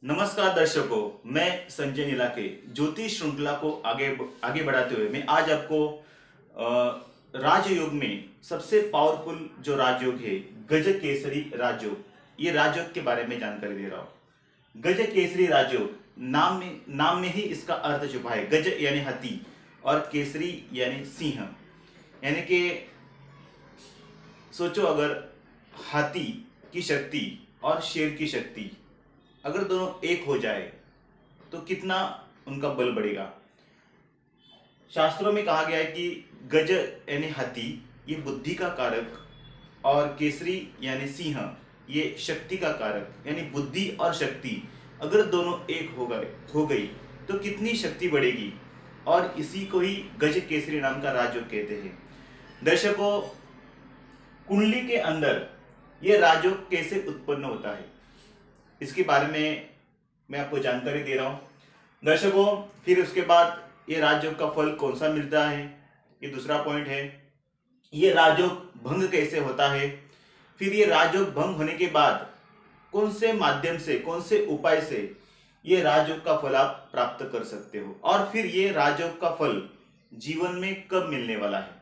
नमस्कार दर्शकों, मैं संजय नीलाके ज्योतिष श्रृंखला को आगे आगे बढ़ाते हुए मैं आज आपको राजयोग में सबसे पावरफुल जो राजयोग है गज केसरी राजयोग, ये राजयोग के बारे में जानकारी दे रहा हूँ। गज केसरी राजयोग नाम में ही इसका अर्थ छुपा है। गज यानी हाथी और केसरी यानी सिंह। यानी कि सोचो, अगर हाथी की शक्ति और शेर की शक्ति अगर दोनों एक हो जाए तो कितना उनका बल बढ़ेगा। शास्त्रों में कहा गया है कि गज यानी हाथी ये बुद्धि का कारक और केसरी यानी सिंह ये शक्ति का कारक, यानी बुद्धि और शक्ति अगर दोनों एक हो गई तो कितनी शक्ति बढ़ेगी। और इसी को ही गज केसरी नाम का राजयोग कहते हैं। दर्शकों, कुंडली के अंदर ये राजयोग कैसे उत्पन्न होता है इसके बारे में मैं आपको जानकारी दे रहा हूं दर्शकों। फिर उसके बाद ये राजयोग का फल कौन सा मिलता है, ये दूसरा पॉइंट है। ये राजयोग भंग कैसे होता है, फिर ये राजयोग भंग होने के बाद कौन से माध्यम से, कौन से उपाय से ये राजयोग का फल आप प्राप्त कर सकते हो, और फिर ये राजयोग का फल जीवन में कब मिलने वाला है,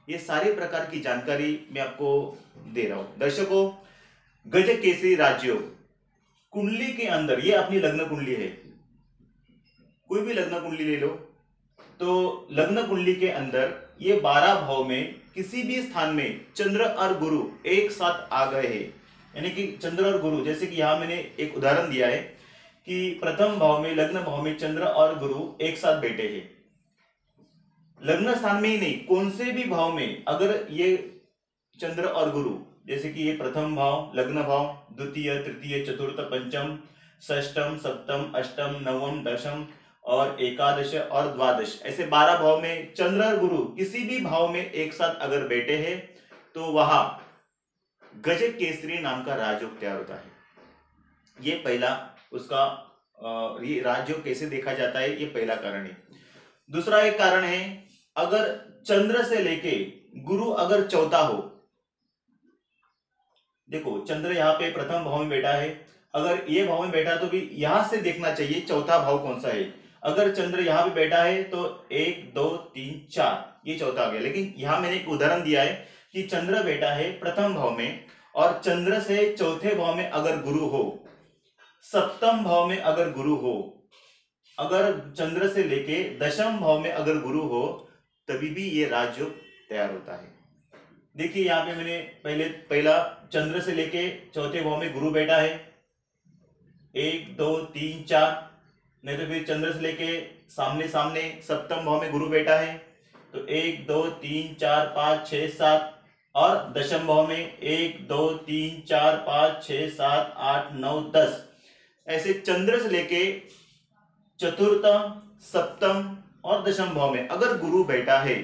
ये सारे प्रकार की जानकारी मैं आपको दे रहा हूं दर्शकों। गज केसरी राजयोग कुंडली के अंदर, ये अपनी लग्न कुंडली है, कोई भी लग्न कुंडली ले लो, तो लग्न कुंडली के अंदर ये 12 भाव में किसी भी स्थान में चंद्र और गुरु एक साथ आ गए हैं। यानी कि चंद्र और गुरु, जैसे कि यहां मैंने एक उदाहरण दिया है कि प्रथम भाव में, लग्न भाव में चंद्र और गुरु एक साथ बैठे हैं। लग्न स्थान में ही नहीं, कौन से भी भाव में अगर ये चंद्र और गुरु, जैसे कि ये प्रथम भाव, लग्न भाव, द्वितीय, तृतीय, चतुर्थ, पंचम, षष्टम, सप्तम, अष्टम, नवम, दशम और एकादश और द्वादश, ऐसे 12 भाव में चंद्र और गुरु किसी भी भाव में एक साथ अगर बैठे हैं तो वहां गज केसरी नाम का राजयोग तैयार होता है। ये पहला उसका ये राजयोग कैसे देखा जाता है, ये पहला कारण है। दूसरा एक कारण है, अगर चंद्र से लेके गुरु अगर चौथा हो, देखो चंद्र यहाँ पे प्रथम भाव में बैठा है, अगर ये भाव में बैठा तो भी यहां से देखना चाहिए चौथा भाव कौन सा है। अगर चंद्र यहाँ पे बैठा है तो 1 2 3 4 ये चौथा आ गया। लेकिन यहां मैंने एक उदाहरण दिया है कि चंद्र बैठा है प्रथम भाव में और चंद्र से चौथे भाव में अगर गुरु हो, सप्तम भाव में अगर गुरु हो, अगर चंद्र से लेके दशम भाव में अगर गुरु हो, तभी भी ये राजयोग तैयार होता है। देखिए यहाँ पे मैंने पहला चंद्र से लेके चौथे भाव में गुरु बैठा है, 1 2 3 4, नहीं तो फिर चंद्र से लेके सामने सप्तम भाव में गुरु बैठा है तो 1 2 3 4 5 6 7, और दशम भाव में 1 2 3 4 5 6 7 8 9 10, ऐसे चंद्र से लेके चतुर्थ, सप्तम और दशम भाव में अगर गुरु बैठा है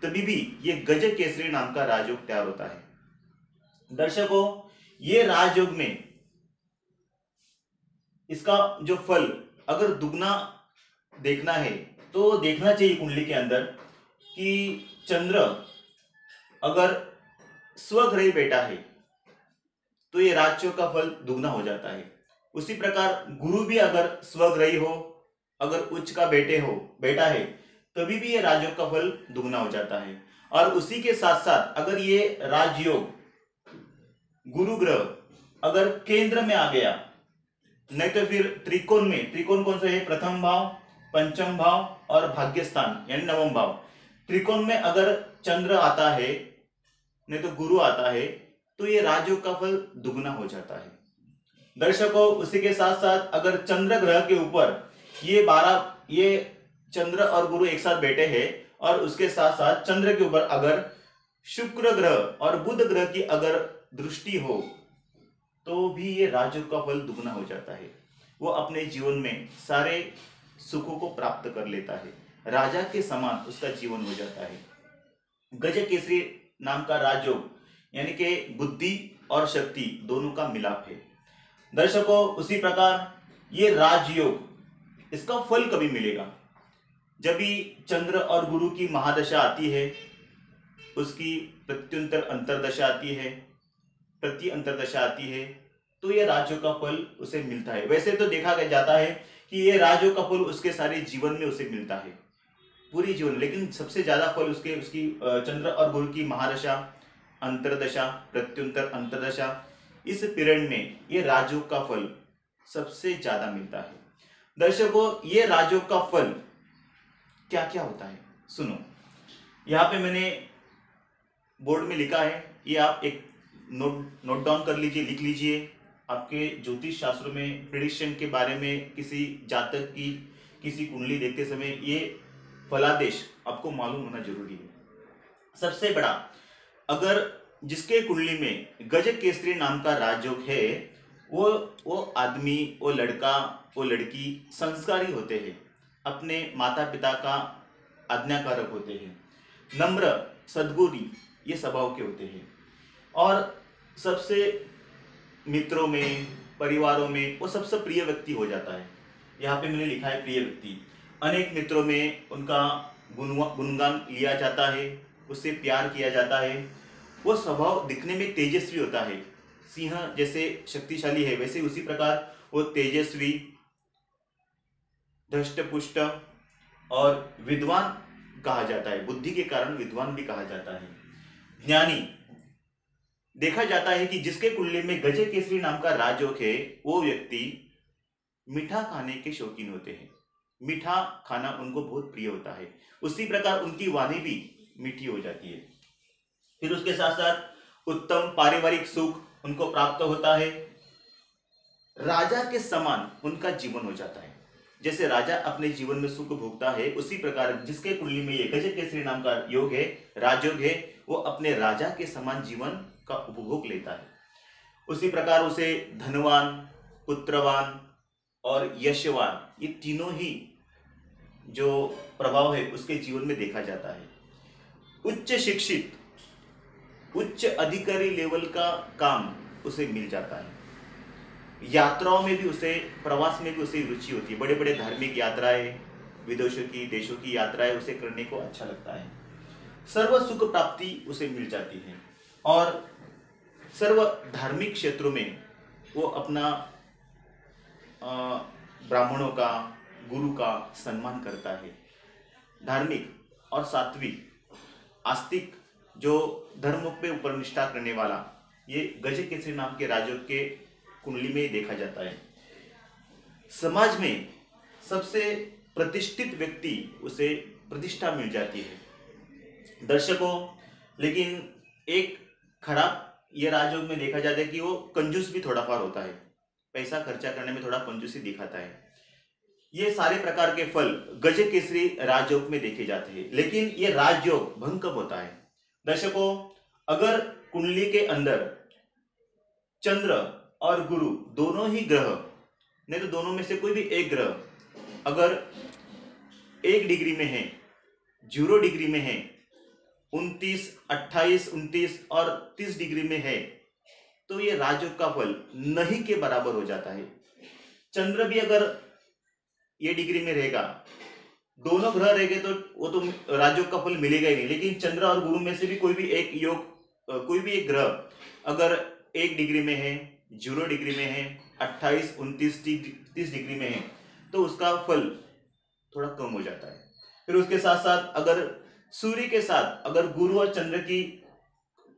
तभी भी ये गज केसरी नाम का राजयोग तैयार होता है। दर्शकों, ये राजयोग में इसका जो फल अगर दुगना देखना है तो देखना चाहिए कुंडली के अंदर कि चंद्र अगर स्वग्रही बैठा है तो ये राजयोग का फल दुगना हो जाता है। उसी प्रकार गुरु भी अगर स्वग्रही हो, अगर उच्च का बैठा है तभी भी ये राजयोग का फल दुगना हो जाता है। और उसी के साथ साथ अगर ये राजयोग गुरु ग्रह अगर केंद्र में आ गया, नहीं तो फिर त्रिकोण में, त्रिकोण कौन सा है, प्रथम भाव, पंचम भाव और भाग्यस्थान यानी नवम भाव, त्रिकोण में अगर चंद्र आता है नहीं तो गुरु आता है तो ये राजयोग का फल दुगना हो जाता है। दर्शकों, उसी के साथ साथ अगर चंद्र ग्रह के ऊपर ये चंद्र और गुरु एक साथ बैठे हैं और उसके साथ साथ चंद्र के ऊपर अगर शुक्र ग्रह और बुध ग्रह की अगर दृष्टि हो तो भी ये राजयोग का फल दुगना हो जाता है। वो अपने जीवन में सारे सुखों को प्राप्त कर लेता है, राजा के समान उसका जीवन हो जाता है। गज केसरी नाम का राजयोग यानी कि बुद्धि और शक्ति दोनों का मिलाप है। दर्शकों, उसी प्रकार ये राजयोग, इसका फल कभी मिलेगा, जब भी चंद्र और गुरु की महादशा आती है, उसकी प्रत्युंतर अंतरदशा आती है, प्रति अंतरदशा आती है, तो ये राजयोग का फल उसे मिलता है। वैसे तो देखा जाता है कि ये राजयोग का फल उसके सारे जीवन में उसे मिलता है, पूरी जीवन। लेकिन सबसे ज्यादा फल उसकी चंद्र और गुरु की महादशा, अंतरदशा, प्रत्युंतर अंतरदशा, इस पीरियड में ये राजयोग का फल सबसे ज्यादा मिलता है। दर्शकों, ये राजयोग का फल क्या क्या होता है सुनो। यहाँ पे मैंने बोर्ड में लिखा है, ये आप एक नोट डाउन कर लीजिए, लिख लीजिए। आपके ज्योतिष शास्त्र में प्रेडिक्शन के बारे में किसी जातक की किसी कुंडली देखते समय ये फलादेश आपको मालूम होना जरूरी है। सबसे बड़ा, अगर जिसके कुंडली में गज केसरी नाम का राजयोग है, वो आदमी, वो लड़का, वो लड़की संस्कारी होते हैं, अपने माता पिता का आज्ञाकारक होते हैं, नम्र, सद्गुणी ये स्वभाव के होते हैं, और सबसे मित्रों में, परिवारों में वो सबसे प्रिय व्यक्ति हो जाता है। यहाँ पे मैंने लिखा है प्रिय व्यक्ति। अनेक मित्रों में उनका गुणगान लिया जाता है, उससे प्यार किया जाता है। वो स्वभाव दिखने में तेजस्वी होता है, सिंह जैसे शक्तिशाली है वैसे उसी प्रकार वो तेजस्वी, धष्टपुष्ट और विद्वान कहा जाता है। बुद्धि के कारण विद्वान भी कहा जाता है। ज्ञानी देखा जाता है कि जिसके कुंडली में गज केसरी नाम का राजयोग है, वो व्यक्ति मीठा खाने के शौकीन होते हैं। मीठा खाना उनको बहुत प्रिय होता है, उसी प्रकार उनकी वाणी भी मीठी हो जाती है। फिर उसके साथ साथ उत्तम पारिवारिक सुख उनको प्राप्त होता है। राजा के समान उनका जीवन हो जाता है। जैसे राजा अपने जीवन में सुख भोगता है, उसी प्रकार जिसके कुंडली में ये गज केसरी नाम का योग है, राजयोग है, वो अपने राजा के समान जीवन का उपभोग लेता है। उसी प्रकार उसे धनवान, पुत्रवान और यशवान, ये तीनों ही जो प्रभाव है उसके जीवन में देखा जाता है। उच्च शिक्षित, उच्च अधिकारी लेवल का काम उसे मिल जाता है। यात्राओं में भी उसे, प्रवास में भी उसे रुचि होती है। बड़े बड़े धार्मिक यात्राएं, विदेशों की, देशों की यात्राएं उसे करने को अच्छा लगता है। सर्व सुख प्राप्ति उसे मिल जाती है और सर्व धार्मिक क्षेत्रों में वो अपना ब्राह्मणों का, गुरु का सम्मान करता है। धार्मिक और सात्विक, आस्तिक, जो धर्म पे ऊपर निष्ठा करने वाला, ये गज केसरी नाम के राजयोग के कुंडली में देखा जाता है। समाज में सबसे प्रतिष्ठित व्यक्ति उसे प्रतिष्ठा मिल जाती है। दर्शकों, लेकिन एक खराब ये राजयोग में देखा जाता है कि वो कंजूस भी थोड़ा फार होता है, पैसा खर्चा करने में थोड़ा कंजूसी दिखाता है। ये सारे प्रकार के फल गज केसरी राजयोग में देखे जाते हैं। लेकिन ये राजयोग भंग कब होता है? दर्शकों, अगर कुंडली के अंदर चंद्र और गुरु दोनों ही ग्रह, नहीं तो दोनों में से कोई भी एक ग्रह अगर 1 डिग्री में है, 0 डिग्री में है, 29, 28, 29 और 30 डिग्री में है, तो ये राजयोग का फल नहीं के बराबर हो जाता है। चंद्र भी अगर ये डिग्री में रहेगा, दोनों ग्रह रहेंगे तो वो तो राजयोग का फल मिलेगा ही नहीं। लेकिन चंद्र और गुरु में से भी कोई भी एक योग, कोई भी एक ग्रह अगर 1 डिग्री में है, 0 डिग्री में है, 28, 29, 30 डिग्री में है, तो उसका फल थोड़ा कम हो जाता है। फिर उसके साथ साथ अगर सूर्य के साथ अगर गुरु और चंद्र की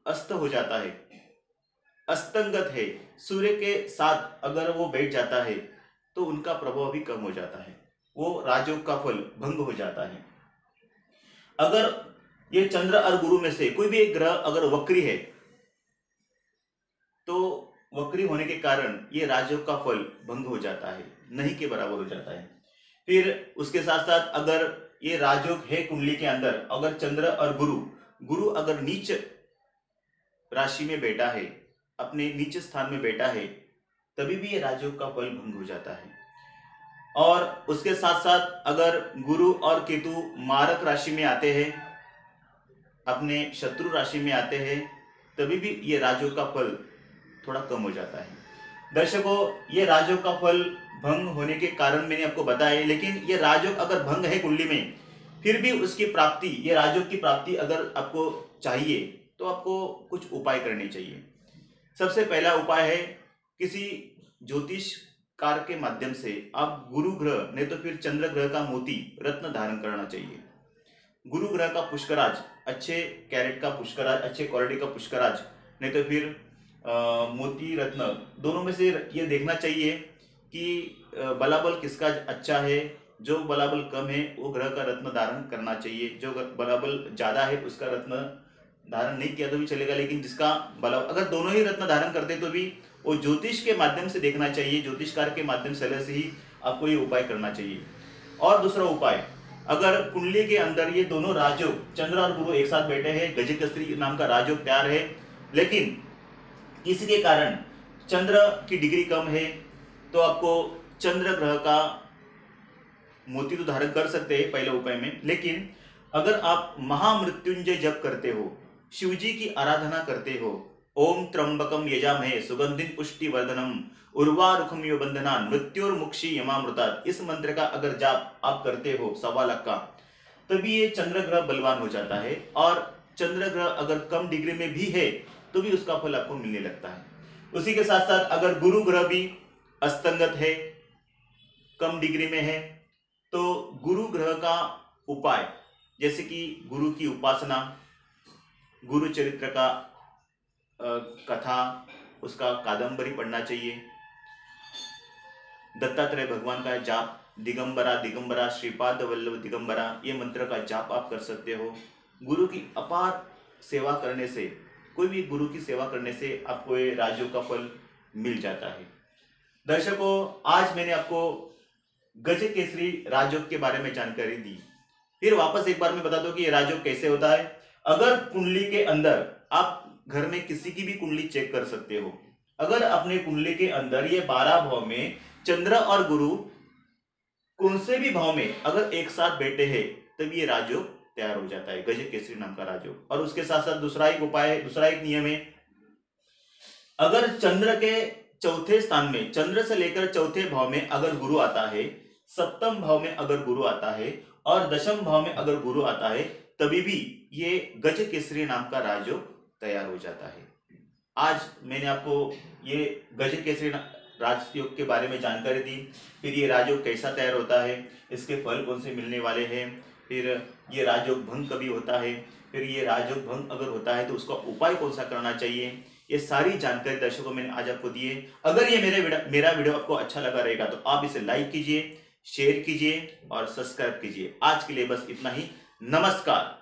अस्त हो जाता है, अस्तंगत है, सूर्य के साथ अगर वो बैठ जाता है, तो उनका प्रभाव भी कम हो जाता है, वो राजयोग का फल भंग हो जाता है। अगर ये चंद्र और गुरु में से कोई भी एक ग्रह अगर वक्री है, तो वक्री होने के कारण ये राजयोग का फल भंग हो जाता है, नहीं के बराबर हो जाता है। फिर उसके साथ साथ अगर ये राजयोग है कुंडली के अंदर, अगर चंद्र और गुरु अगर नीच राशि में बैठा है, अपने नीच स्थान में बैठा है, तभी भी ये राजयोग का फल भंग हो जाता है। और उसके साथ साथ अगर गुरु और केतु मारक राशि में आते हैं, अपने शत्रु राशि में आते हैं, तभी भी ये राजयोग का फल थोड़ा कम हो जाता है। दर्शकों, ये राजयोग का फल भंग होने के कारण मैंने आपको बताया, लेकिन ये राजयोग अगर भंग है कुंडली में, फिर भी उसकी प्राप्ति, ये राजयोग की प्राप्ति अगर आपको चाहिए तो आपको कुछ उपाय करने चाहिए। सबसे पहला उपाय है किसी ज्योतिष कार के माध्यम से आप गुरु ग्रह नहीं तो फिर चंद्र ग्रह का मोती रत्न धारण करना चाहिए। गुरु ग्रह का पुष्कराज, अच्छे कैरेट का पुष्कराज, अच्छे क्वालिटी का पुष्कराज नहीं तो फिर मोती रत्न, दोनों में से ये देखना चाहिए कि बलाबल किसका अच्छा है। जो बलाबल कम है वो ग्रह का रत्न धारण करना चाहिए, जो बलाबल ज्यादा है उसका रत्न धारण नहीं किया तो भी चलेगा। लेकिन जिसका बला, अगर दोनों ही रत्न धारण करते तो भी वो ज्योतिष के माध्यम से देखना चाहिए, ज्योतिषकार के माध्यम से ही आपको ये उपाय करना चाहिए। और दूसरा उपाय, अगर कुंडली के अंदर ये दोनों राजयोग चंद्र और गुरु एक साथ बैठे हैं, गजकेसरी नाम का राजयोग तैयार है, लेकिन किसी के कारण चंद्र की डिग्री कम है, तो आपको चंद्र ग्रह का मोती तो धारण कर सकते हैं पहले उपाय में। लेकिन अगर आप महामृत्युंजय जप करते हो, शिवजी की आराधना करते हो, ओम त्र्यंबकम यजामहे सुगंधिम पुष्टिवर्धनम उर्वारुकम यो बंधनान मृत्युर्मुक्षी यमामृतात्, इस मंत्र का अगर जाप आप करते हो 1.25 लाख का, तभी ये चंद्र ग्रह बलवान हो जाता है। और चंद्र ग्रह अगर कम डिग्री में भी है तो भी उसका फल आपको मिलने लगता है। उसी के साथ साथ अगर गुरु ग्रह भी अस्तंगत है, कम डिग्री में है, तो गुरु ग्रह का उपाय जैसे कि गुरु की उपासना, गुरु चरित्र का कथा, उसका कादंबरी पढ़ना चाहिए, दत्तात्रेय भगवान का जाप, दिगंबरा दिगंबरा श्रीपाद वल्लभ दिगंबरा, ये मंत्र का जाप आप कर सकते हो। गुरु की अपार सेवा करने से, कोई भी गुरु की सेवा करने से आपको ये राजयोग का फल मिल जाता है। दर्शकों, आज मैंने आपको गजकेसरी राजयोग के बारे में जानकारी दी। फिर वापस एक बार मैं बता दूं कि ये राजयोग कैसे होता है। अगर कुंडली के अंदर, आप घर में किसी की भी कुंडली चेक कर सकते हो, अगर अपने कुंडली के अंदर ये 12 भाव में चंद्र और गुरु कौन से भी भाव में अगर एक साथ बैठे हैं, तभी ये राजयोग तैयार हो जाता है, गजकेसरी नाम का राजयोग। और उसके साथ साथ दूसरा एक उपाय है, दूसरा एक नियम है, अगर चंद्र के चौथे स्थान में, चंद्र से लेकर चौथे भाव में अगर गुरु आता है, सप्तम भाव में अगर गुरु आता है और दशम भाव में अगर गुरु आता है, तभी भी ये गजकेसरी नाम का राजयोग तैयार हो जाता है। आज मैंने आपको ये गजकेसरी राजयोग के बारे में जानकारी दी, फिर ये राजयोग कैसा तैयार होता है, इसके फल कौन से मिलने वाले हैं, फिर ये राजयोग भंग कभी होता है, फिर ये राजयोग भंग अगर होता है तो उसका उपाय कौन सा करना चाहिए, ये सारी जानकारी दर्शकों मैंने आज आपको दी है। अगर ये मेरा वीडियो आपको अच्छा लगा रहेगा तो आप इसे लाइक कीजिए, शेयर कीजिए और सब्सक्राइब कीजिए। आज के लिए बस इतना ही। नमस्कार।